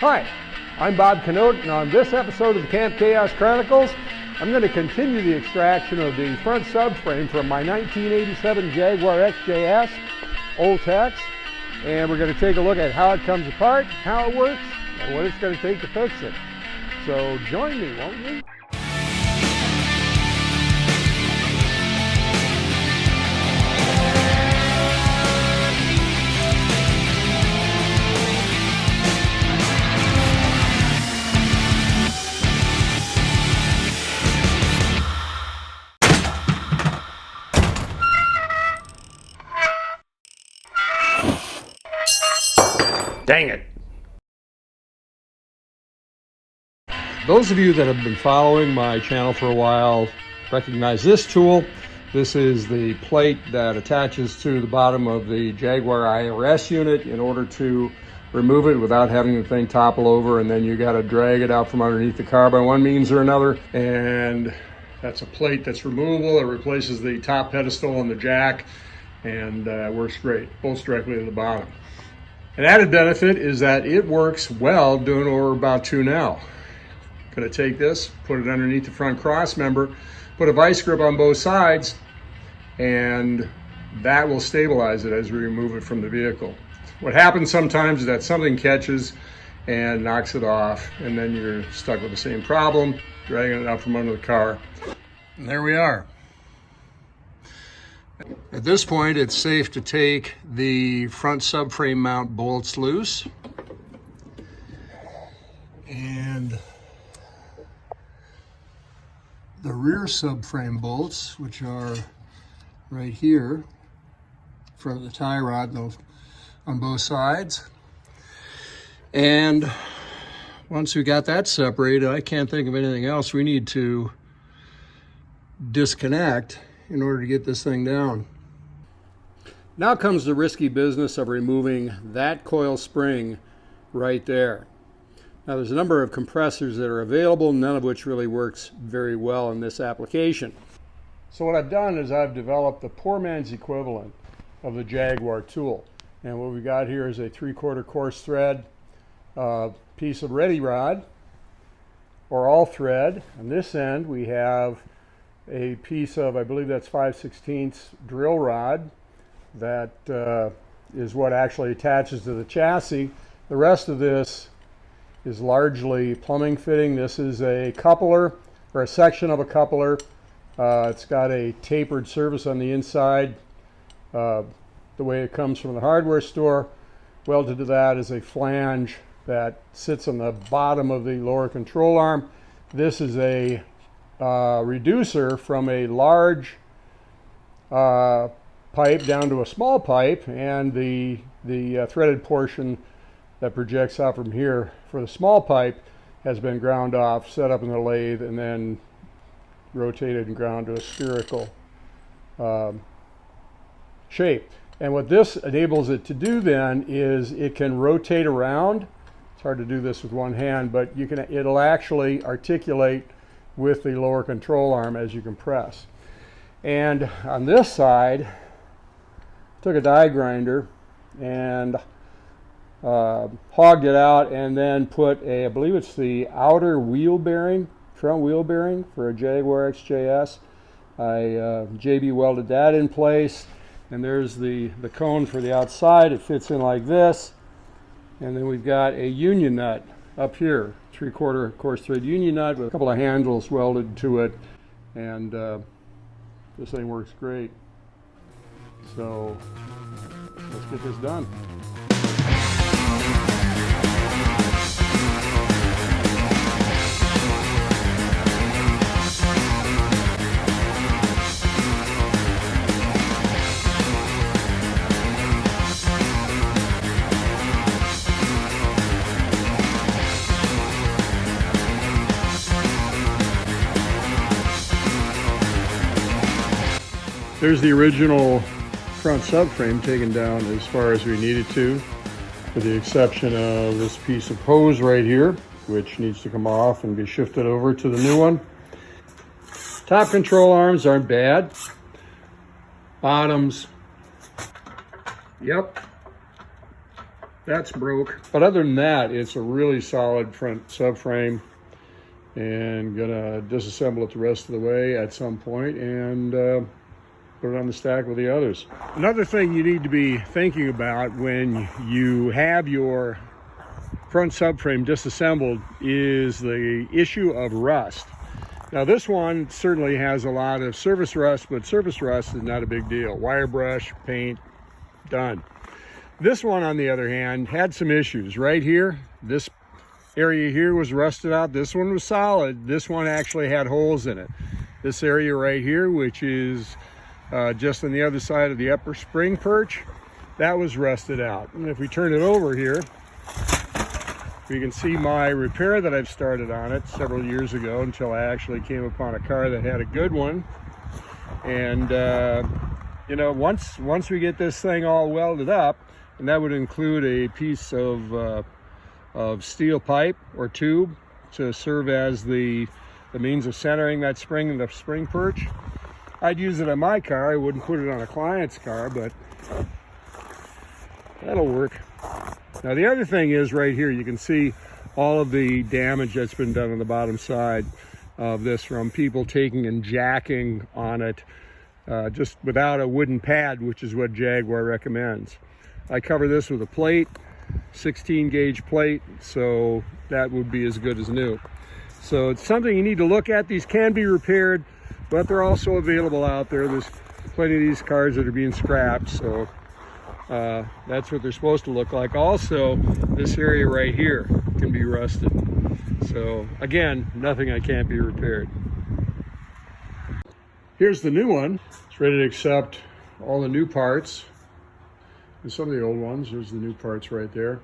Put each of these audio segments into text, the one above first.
Hi, I'm Bob Canote, and on this episode of the Camp Chaos Chronicles, I'm going to continue the extraction of the front subframe from my 1987 Jaguar XJS, old Tex, and we're going to take a look at how it comes apart, how it works, and what it's going to take to fix it. So join me, won't you? Dang it. Those of you that have been following my channel for a while recognize this tool. This is the plate that attaches to the bottom of the Jaguar IRS unit in order to remove it without having the thing topple over, and then you got to drag it out from underneath the car by one means or another. And that's a plate that's removable. It replaces the top pedestal and the jack, and works great. Bolts directly to the bottom. An added benefit is that it works well doing what we're about to now. Going to take this, put it underneath the front cross member, put a vice grip on both sides, and that will stabilize it as we remove it from the vehicle. What happens sometimes is that something catches and knocks it off, and then you're stuck with the same problem, dragging it out from under the car. And there we are. At this point, it's safe to take the front subframe mount bolts loose. And the rear subframe bolts, which are right here, in front of the tie rod on both sides. And once we got that separated, I can't think of anything else we need to disconnect in order to get this thing down. Now comes the risky business of removing that coil spring right there. Now there's a number of compressors that are available, none of which really works very well in this application. So what I've done is I've developed the poor man's equivalent of the Jaguar tool. And what we got here is a 3/4 coarse thread piece of ready rod, or all thread. On this end we have a piece of, I believe that's 5/16 drill rod that is what actually attaches to the chassis. The rest of this is largely plumbing fitting. This is a coupler, or a section of a coupler. It's got a tapered surface on the inside, the way it comes from the hardware store. Welded to that is a flange that sits on the bottom of the lower control arm. This is a reducer from a large pipe down to a small pipe, and the threaded portion that projects out from here for the small pipe has been ground off, set up in the lathe, and then rotated and ground to a spherical shape. And what this enables it to do then is it can rotate around. It's hard to do this with one hand, but it'll actually articulate with the lower control arm as you compress. And on this side, took a die grinder and hogged it out, and then put I believe it's the outer wheel bearing, front wheel bearing for a Jaguar XJS. I JB welded that in place, and there's the cone for the outside. It fits in like this, and then we've got a union nut up here, 3/4 coarse thread union nut with a couple of handles welded to it, and this thing works great. So let's get this done. There's the original front subframe taken down as far as we needed to, with the exception of this piece of hose right here, which needs to come off and be shifted over to the new one. Top control arms aren't bad. Bottoms, yep, That's broke. But other than that, it's a really solid front subframe, and gonna disassemble it the rest of the way at some point and put it on the stack with the others. Another thing you need to be thinking about when you have your front subframe disassembled is the issue of rust. Now this one certainly has a lot of surface rust, but surface rust is not a big deal. Wire brush, paint, done. This one, on the other hand, had some issues. Right here, this area here was rusted out. This one was solid. This one actually had holes in it. This area right here, which is just on the other side of the upper spring perch, that was rusted out. And if we turn it over here, we can see my repair that I've started on it several years ago, until I actually came upon a car that had a good one. And you know, once we get this thing all welded up, and that would include a piece of steel pipe or tube to serve as the means of centering that spring in the spring perch. I'd use it on my car. I wouldn't put it on a client's car, but that'll work. Now the other thing is, right here you can see all of the damage that's been done on the bottom side of this from people taking and jacking on it just without a wooden pad, which is what Jaguar recommends. I cover this with a plate, 16 gauge plate, so that would be as good as new. So it's something you need to look at. These can be repaired, but they're also available out there. There's plenty of these cars that are being scrapped, so that's what they're supposed to look like. Also, this area right here can be rusted. So again, nothing that can't be repaired. Here's the new one. It's ready to accept all the new parts. And some of the old ones, there's the new parts right there.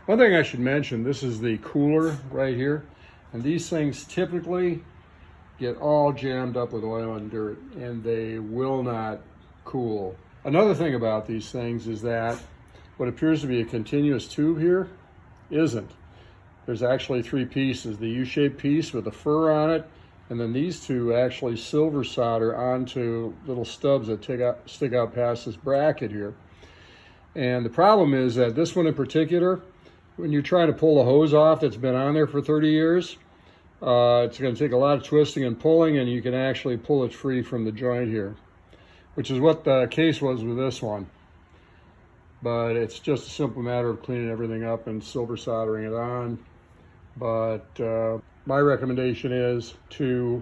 One thing I should mention, this is the cooler right here. And these things typically get all jammed up with oil and dirt, and they will not cool. Another thing about these things is that what appears to be a continuous tube here isn't. There's actually three pieces: the U-shaped piece with a fur on it, and then these two actually silver solder onto little stubs that stick out past this bracket here. And the problem is that this one in particular, when you're trying to pull the hose off that's been on there for 30 years, it's going to take a lot of twisting and pulling, and you can actually pull it free from the joint here, which is what the case was with this one. But it's just a simple matter of cleaning everything up and silver soldering it on. But my recommendation is to,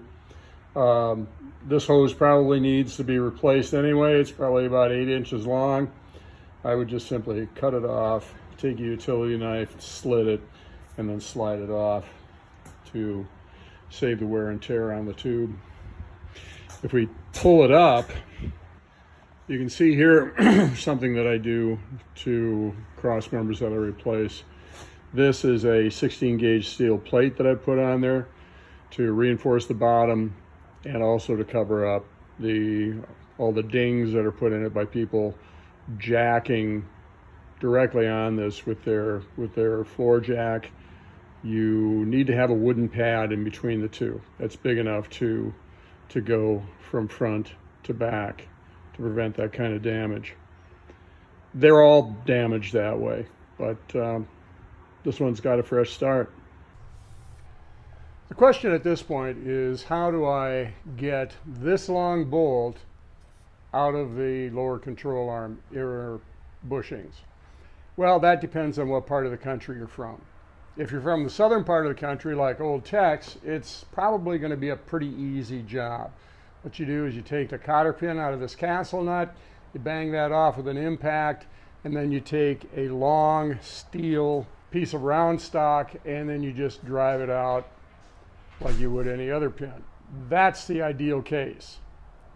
this hose probably needs to be replaced anyway. It's probably about 8 inches long. I would just simply cut it off, take a utility knife, slit it, and then slide it off to save the wear and tear on the tube. If we pull it up, you can see here something that I do to cross members that I replace. This is a 16 gauge steel plate that I put on there to reinforce the bottom, and also to cover up all the dings that are put in it by people jacking directly on this with their floor jack. You need to have a wooden pad in between the two that's big enough to go from front to back to prevent that kind of damage. They're all damaged that way, but this one's got a fresh start. The question at this point is, how do I get this long bolt out of the lower control arm inner bushings? Well, that depends on what part of the country you're from. If you're from the southern part of the country, like old Tex, it's probably going to be a pretty easy job. What you do is you take the cotter pin out of this castle nut, you bang that off with an impact, and then you take a long steel piece of round stock, and then you just drive it out like you would any other pin. That's the ideal case.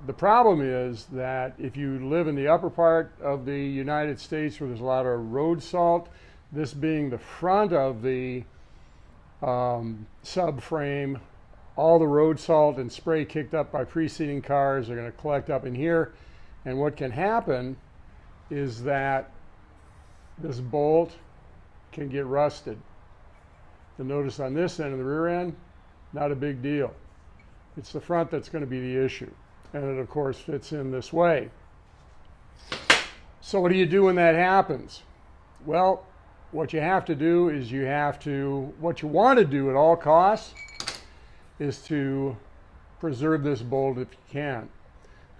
The problem is that if you live in the upper part of the United States where there's a lot of road salt, this being the front of the subframe, all the road salt and spray kicked up by preceding cars are going to collect up in here. And what can happen is that this bolt can get rusted. You'll notice on this end of the rear end, not a big deal. It's the front that's going to be the issue. And it, of course, fits in this way. So what do you do when that happens? Well, what you have to do is what you want to do at all costs is to preserve this bolt if you can.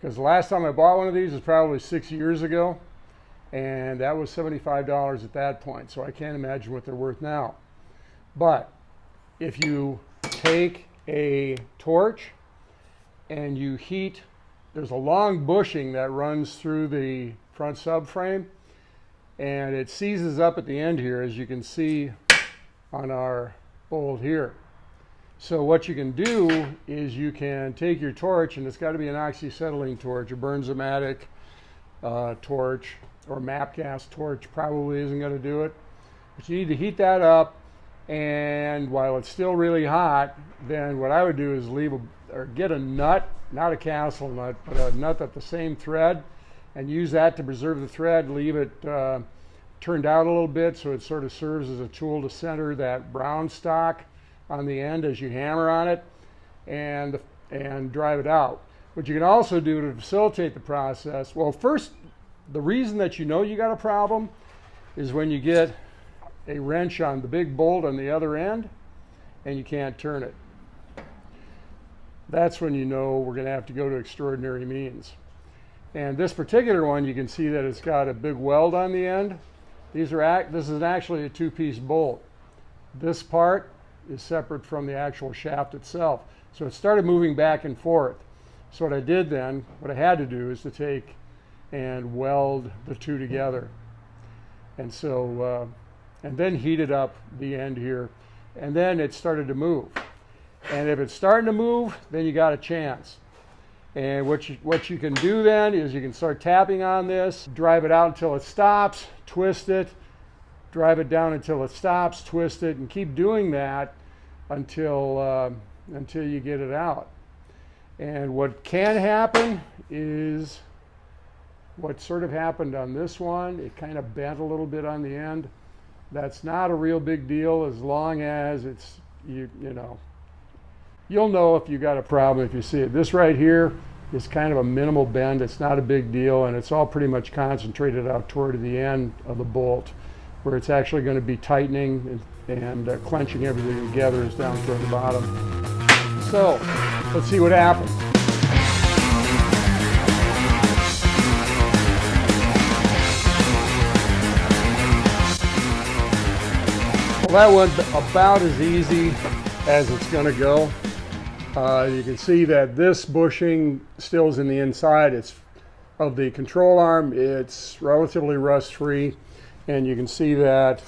Because the last time I bought one of these was probably 6 years ago, and that was $75 at that point, so I can't imagine what they're worth now. But if you take a torch and you heat, there's a long bushing that runs through the front subframe, and it seizes up at the end here, as you can see on our bolt here. So what you can do is you can take your torch, and it's got to be an oxyacetylene torch, a Bernzomatic torch, or MAP gas torch probably isn't going to do it. But you need to heat that up, and while it's still really hot, then what I would do is get a nut, not a castle nut, but a nut that's the same thread, and use that to preserve the thread. Leave it turned out a little bit so it sort of serves as a tool to center that brown stock on the end as you hammer on it, and drive it out. What you can also do to facilitate the process, well, first, the reason that you know you got a problem is when you get a wrench on the big bolt on the other end and you can't turn it. That's when you know we're going to have to go to extraordinary means. And this particular one, you can see that it's got a big weld on the end. This is actually a two-piece bolt. This part is separate from the actual shaft itself. So it started moving back and forth. So what I did then, what I had to do is to take and weld the two together. And so, and then heated up the end here. And then it started to move. And if it's starting to move, then you got a chance. And what you can do then is you can start tapping on this, drive it out until it stops, twist it, drive it down until it stops, twist it, and keep doing that until you get it out. And what can happen is what sort of happened on this one. It kind of bent a little bit on the end. That's not a real big deal as long as it's, you know, you'll know if you got a problem if you see it. This right here is kind of a minimal bend. It's not a big deal, and it's all pretty much concentrated out toward the end of the bolt, where it's actually going to be tightening and clenching everything together is down toward the bottom. So let's see what happens. Well, that went about as easy as it's going to go. You can see that this bushing still is in the inside. It's of the control arm. It's relatively rust-free, and you can see that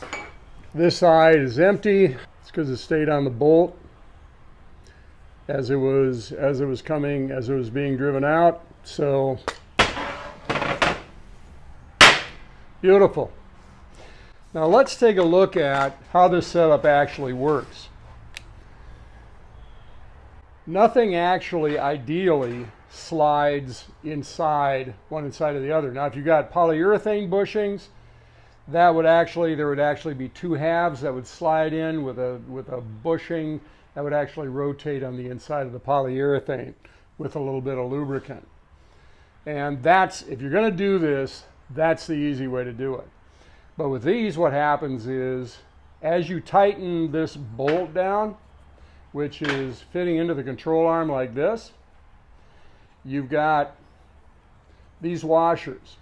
this side is empty. It's because it stayed on the bolt as it was being driven out. So beautiful. Now let's take a look at how this setup actually works. Nothing actually ideally slides inside one inside of the other. Now if you've got polyurethane bushings, there would actually be two halves that would slide in with a bushing that would actually rotate on the inside of the polyurethane with a little bit of lubricant. And that's, if you're going to do this, that's the easy way to do it. But with these, what happens is, as you tighten this bolt down, which is fitting into the control arm like this, you've got these washers,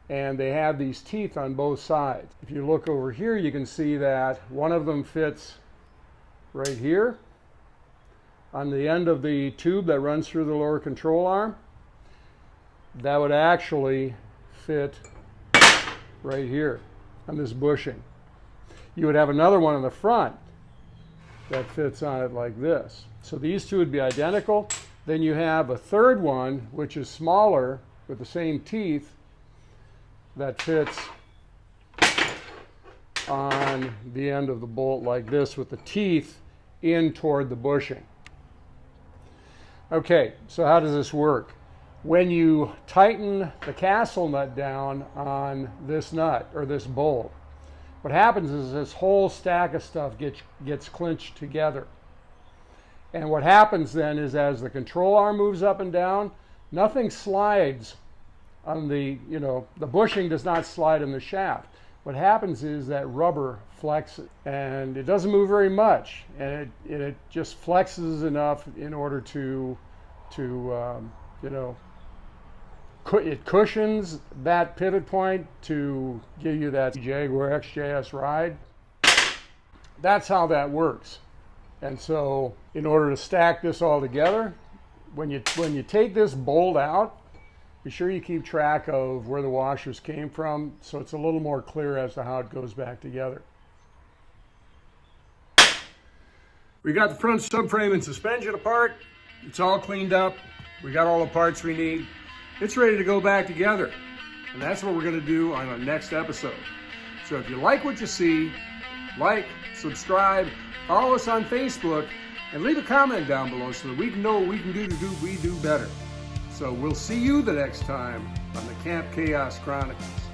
and they have these teeth on both sides. If you look over here, you can see that one of them fits right here on the end of the tube that runs through the lower control arm. That would actually fit right here on this bushing. You would have another one in the front that fits on it like this. So these two would be identical. Then you have a third one, which is smaller with the same teeth, that fits on the end of the bolt like this with the teeth in toward the bushing. Okay, so how does this work? When you tighten the castle nut down on this nut or this bolt, what happens is this whole stack of stuff gets clinched together. And what happens then is, as the control arm moves up and down, nothing slides on the bushing does not slide in the shaft. what happens is that rubber flexes, and it doesn't move very much, and it just flexes enough in order to you know, it cushions that pivot point to give you that Jaguar XJS ride. That's how that works. And so in order to stack this all together, when you take this bolt out, be sure you keep track of where the washers came from, so it's a little more clear as to how it goes back together. We got the front subframe and suspension apart. It's all cleaned up. We got all the parts we need. It's ready to go back together. And that's what we're going to do on our next episode. So if you like what you see, like, subscribe, follow us on Facebook, and leave a comment down below so that we can know what we can do to we do better. So we'll see you the next time on the Camp Chaos Chronicles.